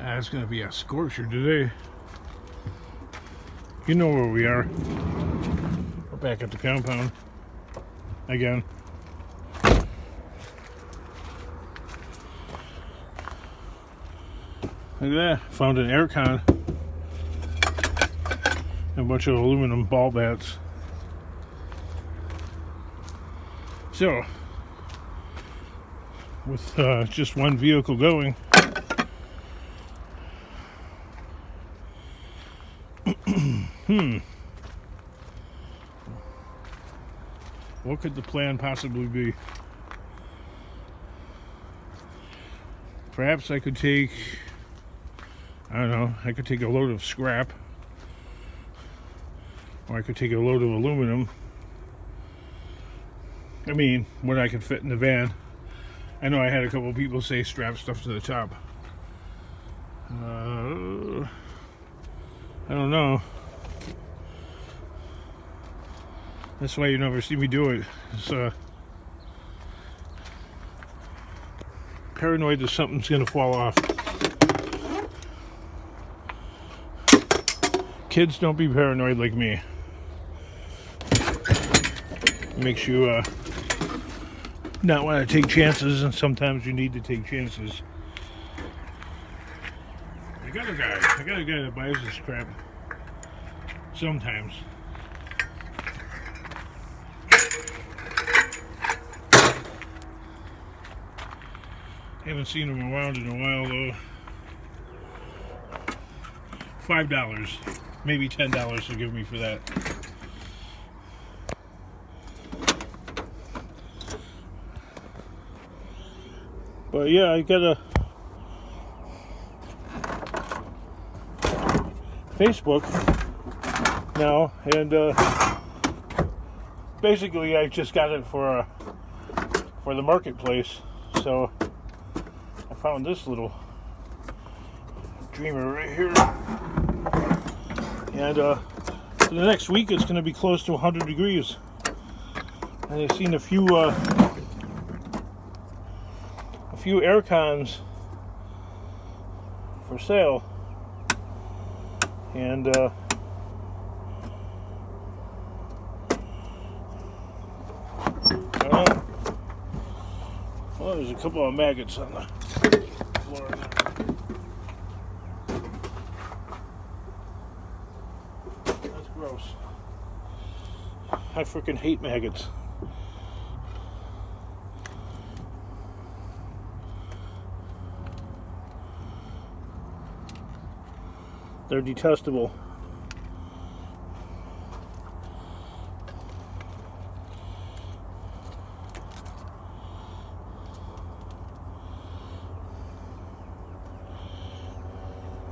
It's gonna be a scorcher today. You know where we are. We're back at the compound again. Look at that. Found an air con and a bunch of aluminum ball bats. So, with just one vehicle going, what could the plan possibly be? Perhaps I could take, I don't know, I could take a load of scrap, or I could take a load of aluminum. I mean, what I could fit in the van. I know I had a couple of people say strap stuff to the top. I don't know. That's why you never see me do it. It's paranoid that something's gonna fall off. Kids, don't be paranoid like me. It makes you not want to take chances, and sometimes you need to take chances. I got a guy that buys this crap sometimes. Haven't seen him around in a while though. $5, maybe $10 he'll give me for that. But yeah, I got a Facebook now, and basically I just got it for the marketplace. So I found this little dreamer right here, and for the next week it's going to be close to 100 degrees, and I've seen a few air cons for sale, and well, there's a couple of maggots on the floor. That's gross. I freaking hate maggots. They're detestable.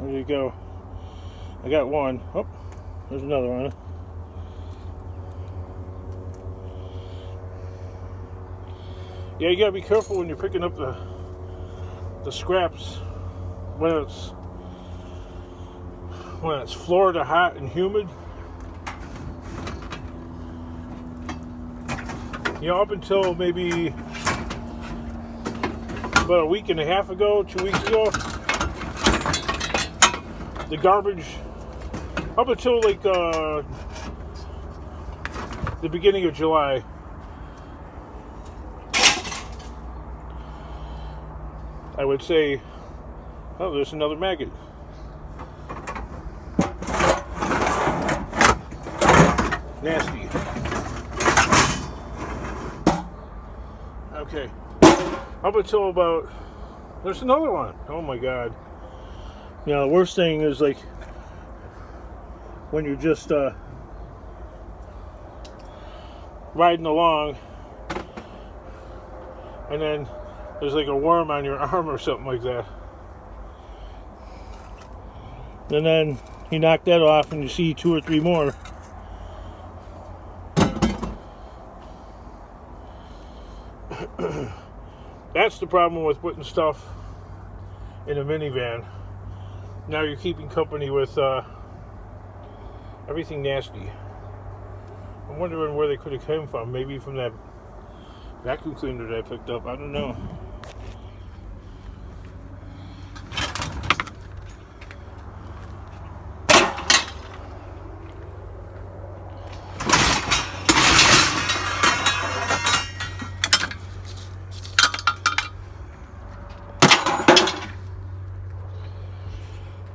There you go. I got one. Oh, there's another one. Yeah, you gotta be careful when you're picking up the scraps when it's Florida hot and humid. You know, up until maybe about a week and a half ago, 2 weeks ago, the garbage, up until like the beginning of July, I would say, oh, there's another maggot. Nasty. Okay. Up until about, there's another one. Oh my God. You know, the worst thing is like when you're just riding along and then there's like a worm on your arm or something like that. And then you knock that off and you see 2 or 3 more. That's the problem with putting stuff in a minivan. Now you're keeping company with everything nasty. I'm wondering where they could have come from. Maybe from that vacuum cleaner that I picked up. I don't know.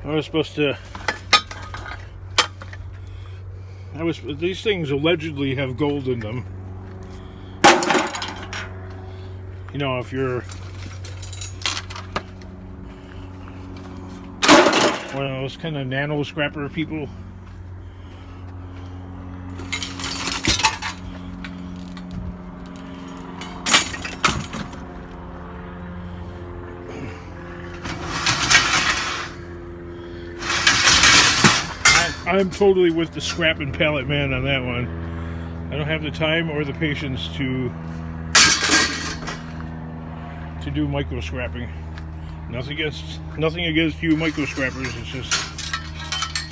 I was supposed to. These things allegedly have gold in them. You know, if you're one of those kind of nano scrapper people. I'm totally with the scrap and pallet man on that one. I don't have the time or the patience to do micro scrapping. Nothing against you micro scrappers. It's just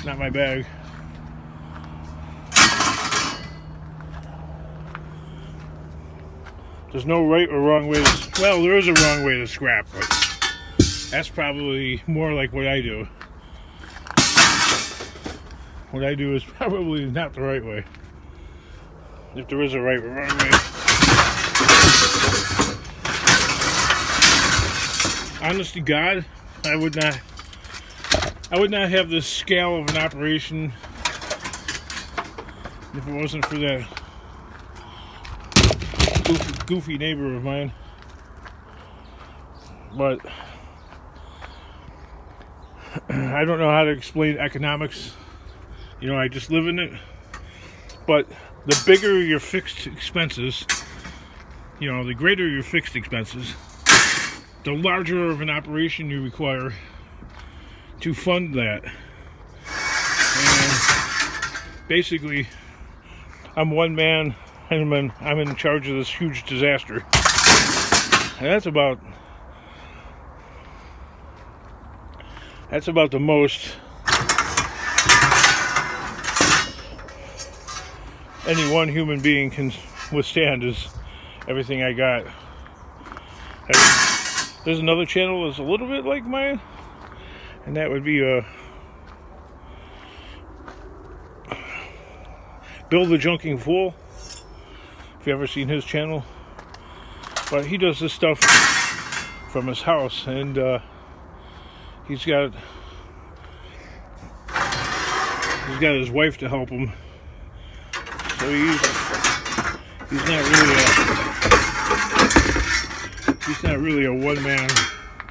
not my bag. There's no right or wrong way to, well, there is a wrong way to scrap, but that's probably more like what I do. What I do is probably not the right way. If there is a right or wrong way. Honest to God, I would not have this scale of an operation if it wasn't for that goofy neighbor of mine. But I don't know how to explain economics. You know, I just live in it. But the bigger your fixed expenses, you know, the greater your fixed expenses, the larger of an operation you require to fund that. And basically, I'm one man, and I'm in charge of this huge disaster. And that's about the most any one human being can withstand is everything I got. There's another channel that's a little bit like mine, and that would be Bill the Junking Fool, if you ever seen his channel. But he does this stuff from his house, and he's got his wife to help him. So he's not really a one man.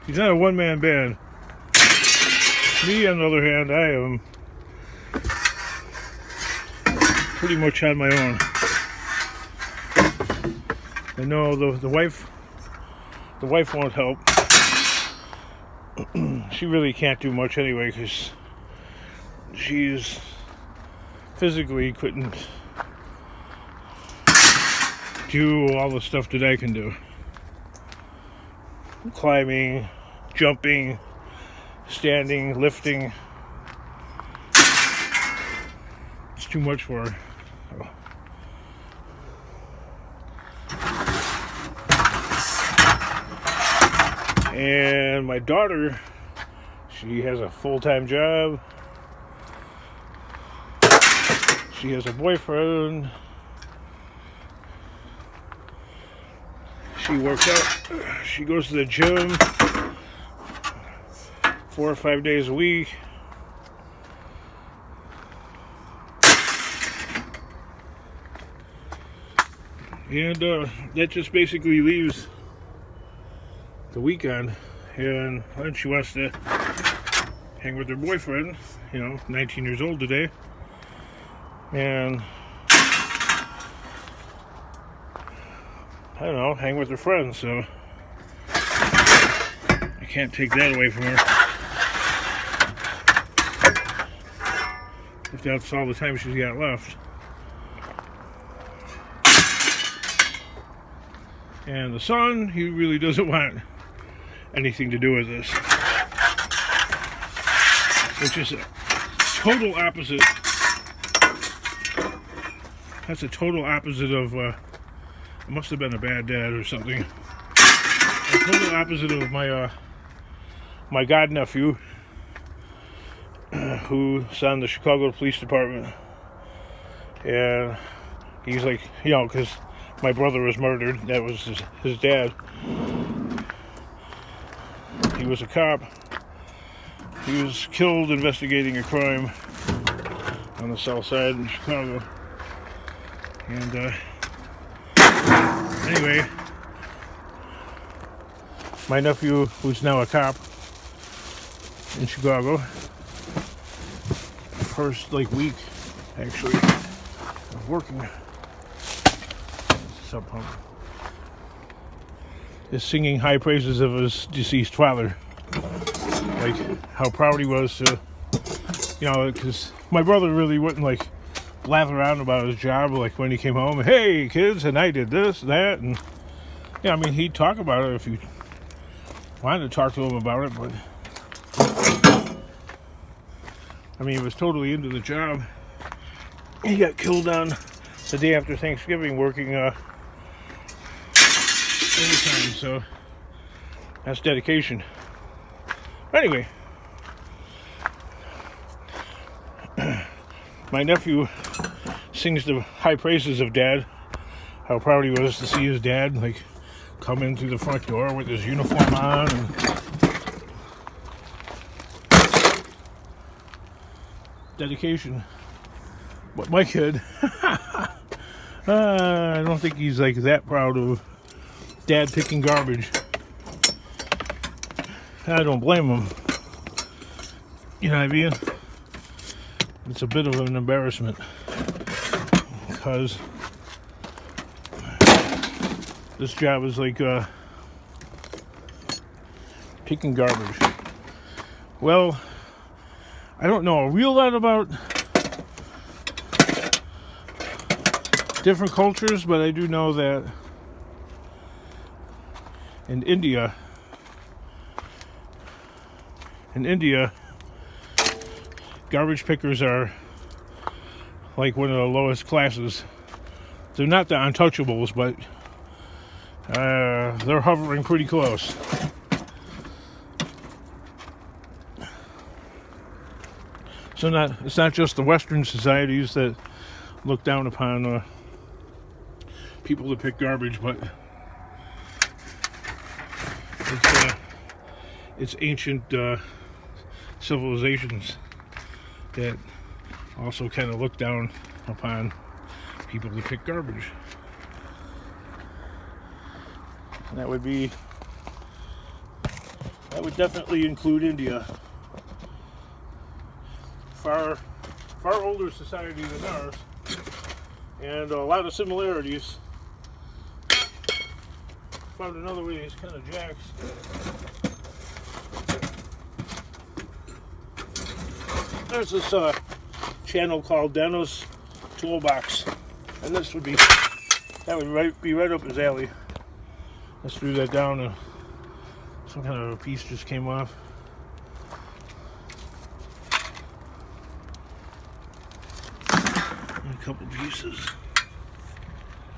He's not a one man band. Me, on the other hand, I am pretty much on my own. I know the wife won't help. She really can't do much anyway, because she's physically couldn't do all the stuff that I can do. Climbing, jumping, standing, lifting. It's too much for her. And my daughter, she has a full-time job. She has a boyfriend. She works out. She goes to the gym 4 or 5 days a week. And that just basically leaves the weekend, and then she wants to hang with her boyfriend, you know, 19 years old today, and I don't know, hang with her friends, so I can't take that away from her. If that's all the time she's got left. And the son, he really doesn't want anything to do with this, which is a total opposite. That's a total opposite of I must have been a bad dad or something. A total opposite of my my godnephew, who's on the Chicago Police Department, and he's like, you know, because my brother was murdered. That was his dad. He was a cop, He was killed investigating a crime on the south side in Chicago. And anyway, my nephew, who's now a cop in Chicago, first week actually of working sub pump, is singing high praises of his deceased father, like how proud he was to, because my brother really wouldn't blather around about his job, when he came home, hey kids, and I did this, that, and he'd talk about it if you wanted to talk to him about it, but he was totally into the job. He got killed on the day after Thanksgiving working overtime, so that's dedication. Anyway, my nephew sings the high praises of Dad, how proud he was to see his dad come in through the front door with his uniform on, and dedication. But my kid, I don't think he's that proud of Dad picking garbage. I don't blame him. You know what I mean? It's a bit of an embarrassment because this job is picking garbage. Well, I don't know a real lot about different cultures, but I do know that in India, garbage pickers are one of the lowest classes. They're not the untouchables, but they're hovering pretty close. So it's not just the Western societies that look down upon people that pick garbage, but it's ancient civilizations that also kind of look down upon people that pick garbage. And that would definitely include India. Far older society than ours, and a lot of similarities. Found another way these kind of jacks. There's this channel called Dennis Toolbox, and that would be right up his alley. I threw that down, and some kind of a piece just came off. A couple pieces.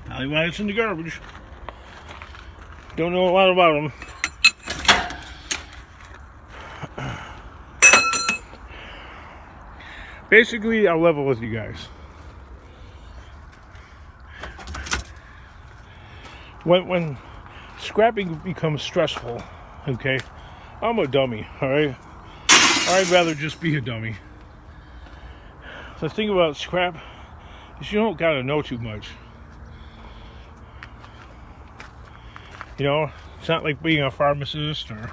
Probably why it's in the garbage. Don't know a lot about them. Basically, I'll level with you guys. When scrapping becomes stressful, okay, I'm a dummy, alright? I'd rather just be a dummy. The thing about scrap is you don't gotta know too much. It's not like being a pharmacist or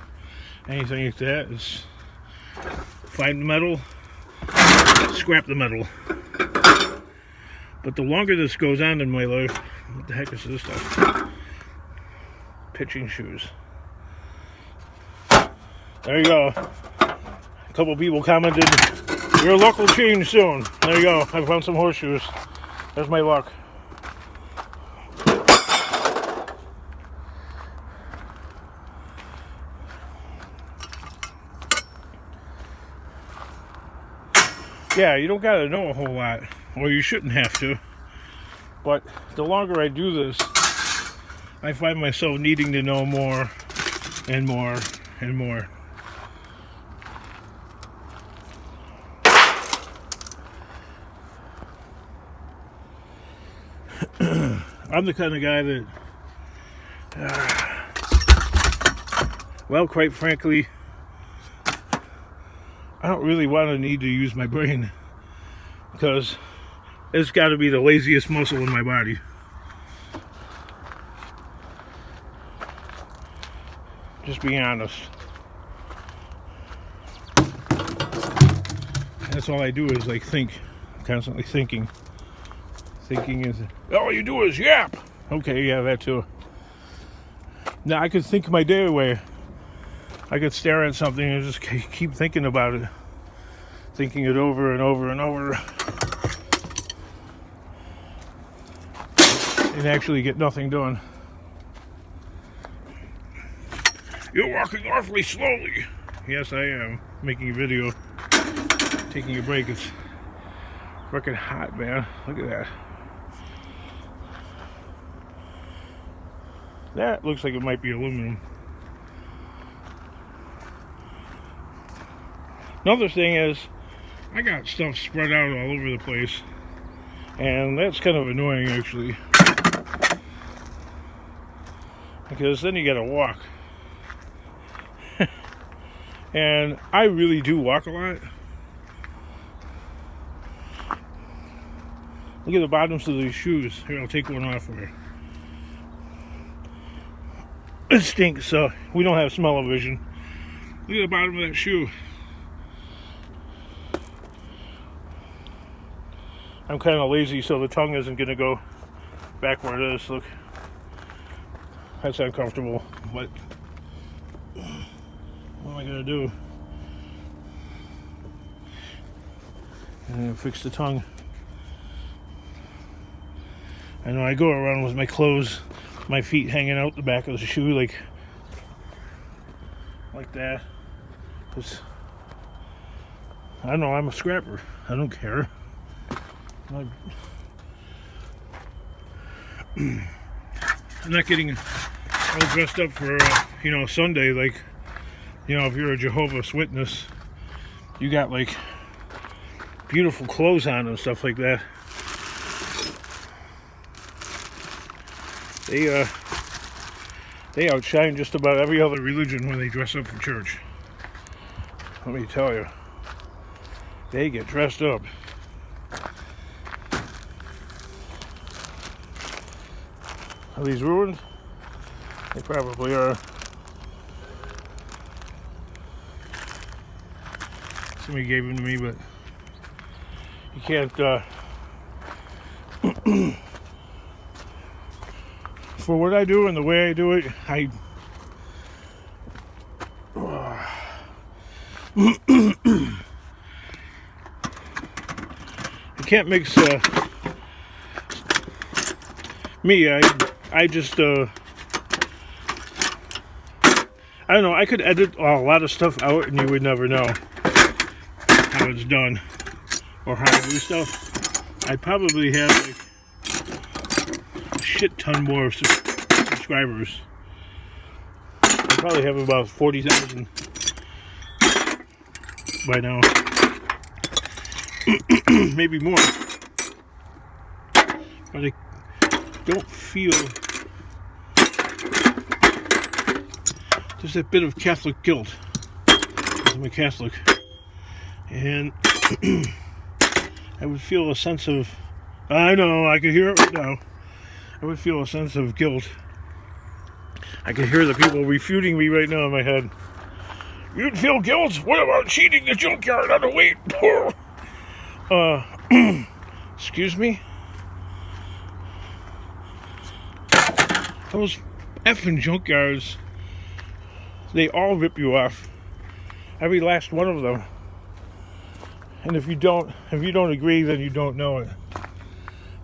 anything like that. It's find the metal, scrap the metal. But the longer this goes on in my life, what the heck is this stuff? Pitching shoes. There you go. A couple people commented, your luck will change soon. There you go. I found some horseshoes. There's my luck. Yeah, you don't gotta know a whole lot, or you shouldn't have to. But the longer I do this, I find myself needing to know more and more and more. I'm the kind of guy that, well, quite frankly, I don't really want to need to use my brain, because it's got to be the laziest muscle in my body. Just being honest. That's all I do is like think, constantly thinking. Thinking is, all you do is yap. Okay, yeah, that too. Now I could think my day away. I could stare at something and just keep thinking about it. Thinking it over and over and over. And actually get nothing done. You're walking awfully slowly. Yes, I am. Making a video. Taking a break. It's freaking hot, man. Look at that. That looks like it might be aluminum. Another thing is, I got stuff spread out all over the place. And that's kind of annoying, actually. Because then you gotta walk. And I really do walk a lot. Look at the bottoms of these shoes. Here, I'll take one off for you. It stinks, so we don't have smell-o-vision. Look at the bottom of that shoe. I'm kind of lazy, so the tongue isn't going to go back where it is. Look. That's uncomfortable, but what am I going to do? I'm going to fix the tongue. I know I go around with my clothes, my feet hanging out the back of the shoe like that. 'Cause I don't know, I'm a scrapper. I don't care. I'm not getting all dressed up for Sunday, like, if you're a Jehovah's Witness, you got like beautiful clothes on and stuff like that. They outshine just about every other religion when they dress up for church. Let me tell you, they get dressed up. Are these ruined? They probably are. Somebody gave them to me, but you can't, for what I do and the way I do it, you can't mix, I just, I don't know, I could edit a lot of stuff out and you would never know how it's done or how to do stuff. I'd probably have like a shit ton more subscribers. I probably have about 40,000 by now. Maybe more. But I don't feel there's a bit of Catholic guilt, because I'm a Catholic, and I would feel a sense of, I know, I can hear it right now, I would feel a sense of guilt. I can hear the people refuting me right now in my head. You'd feel guilt? What about cheating the junkyard on the weight? Excuse me? Those effing junkyards, they all rip you off. Every last one of them. And if you don't agree, then you don't know it.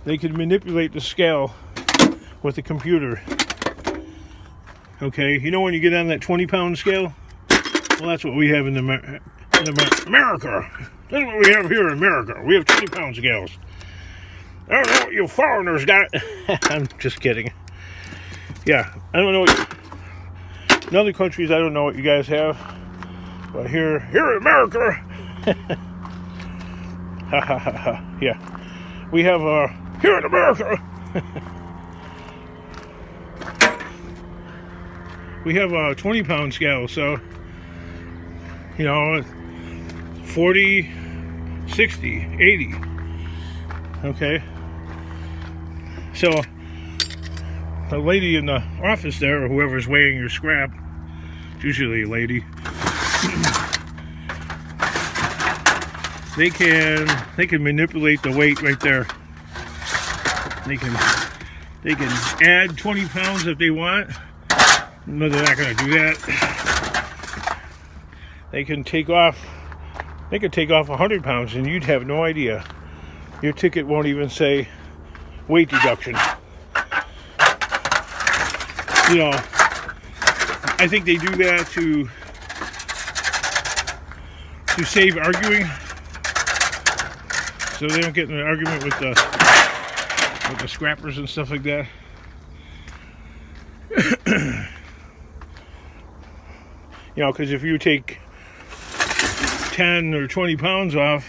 They can manipulate the scale with a computer. Okay, you know when you get on that 20-pound scale? Well, that's what we have in America. That's what we have here in America. We have 20-pound scales. I don't know what you foreigners got. I'm just kidding. Yeah, I don't know what... In other countries, I don't know what you guys have. But here in America... Ha ha ha ha. Yeah. We have, here in America... we have a 20-pound scale, so... 40, 60, 80. Okay? So, the lady in the office there, or whoever's weighing your scrap, it's usually a lady, they can manipulate the weight right there. They can add 20 pounds if they want. No, they're not going to do that. They can take off 100 pounds and you'd have no idea. Your ticket won't even say weight deduction. You know, I think they do that to save arguing, so they don't get in an argument with the scrappers and stuff like that. You know, because if you take 10 or 20 pounds off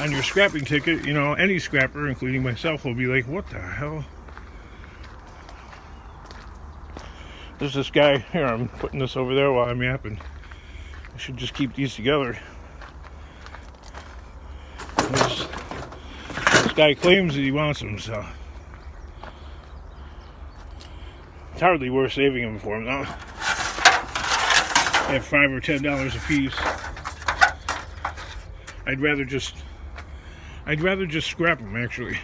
on your scrapping ticket, you know, any scrapper, including myself, will be like, what the hell? There's this guy here, I'm putting this over there while I'm yapping. I should just keep these together. This guy claims that he wants them, so it's hardly worth saving them for him now. At $5 or $10 a piece. I'd rather just scrap them, actually.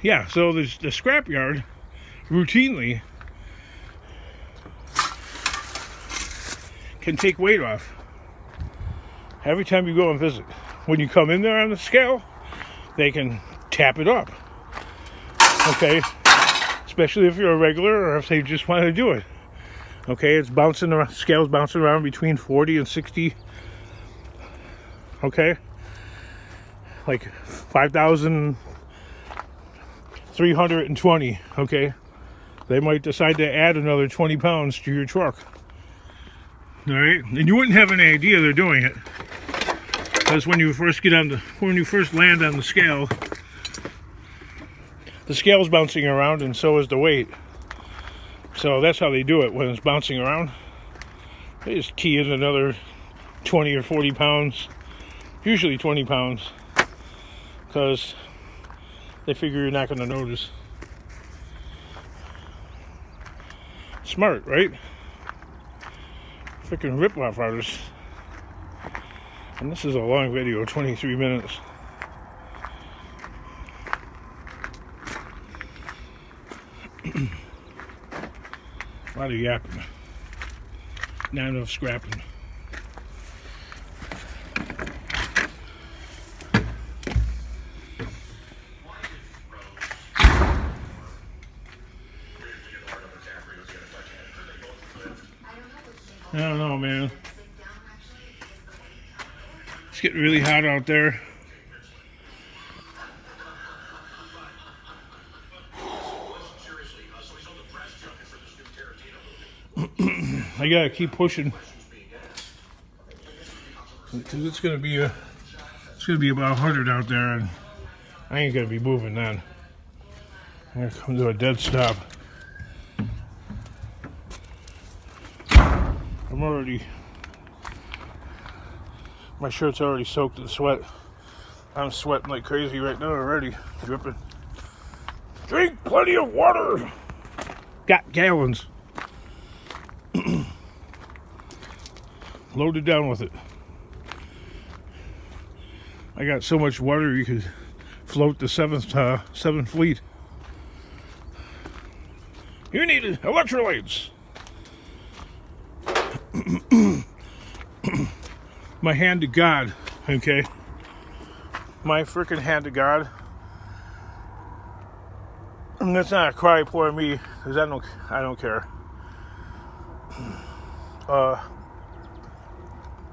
Yeah, so there's the scrapyard routinely can take weight off every time you go and visit. When you come in there on the scale, they can tap it up. Okay, especially if you're a regular or if they just want to do it. Okay, it's bouncing around, scale's bouncing around between 40 and 60. Okay, like 5,320. Okay, they might decide to add another 20 pounds to your truck. All right, and you wouldn't have any idea they're doing it, because when you first land on the scale's bouncing around, and so is the weight. So that's how they do it. When it's bouncing around, they just key in another 20 or 40 pounds, usually 20 pounds, because they figure you're not going to notice. Smart, right? Freaking rip-off artists. And this is a long video, 23 minutes. A lot of yapping. Not enough scrapping. I don't know, man. It's getting really hot out there. I gotta keep pushing because it's gonna be about 100 out there, and I ain't gonna be moving then. I'm gonna come to a dead stop. My shirt's already soaked in sweat. I'm sweating like crazy right now already, dripping. Drink plenty of water. Got gallons. Loaded down with it. I got so much water you could float the seventh fleet. You need electrolytes. My hand to God, okay? My freaking hand to God. And that's not a cry for me, because I don't care.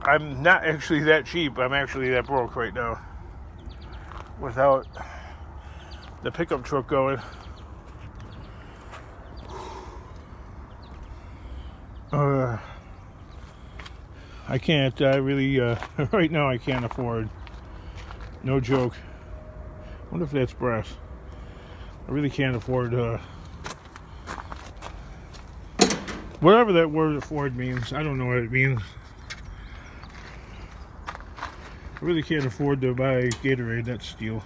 I'm not actually that cheap. I'm actually that broke right now. Without the pickup truck going. I can't, really, right now I can't afford, no joke. I wonder if that's brass. I really can't afford, Whatever that word afford means, I don't know what it means. I really can't afford to buy Gatorade, that's steal.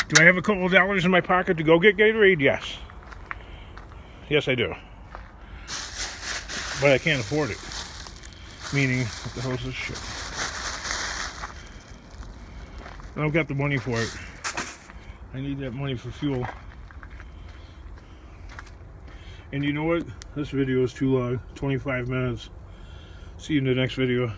Do I have a couple of dollars in my pocket to go get Gatorade? Yes. Yes, I do. But I can't afford it. Meaning, what the hell is this shit? I don't got the money for it. I need that money for fuel. And you know what? This video is too long. 25 minutes. See you in the next video.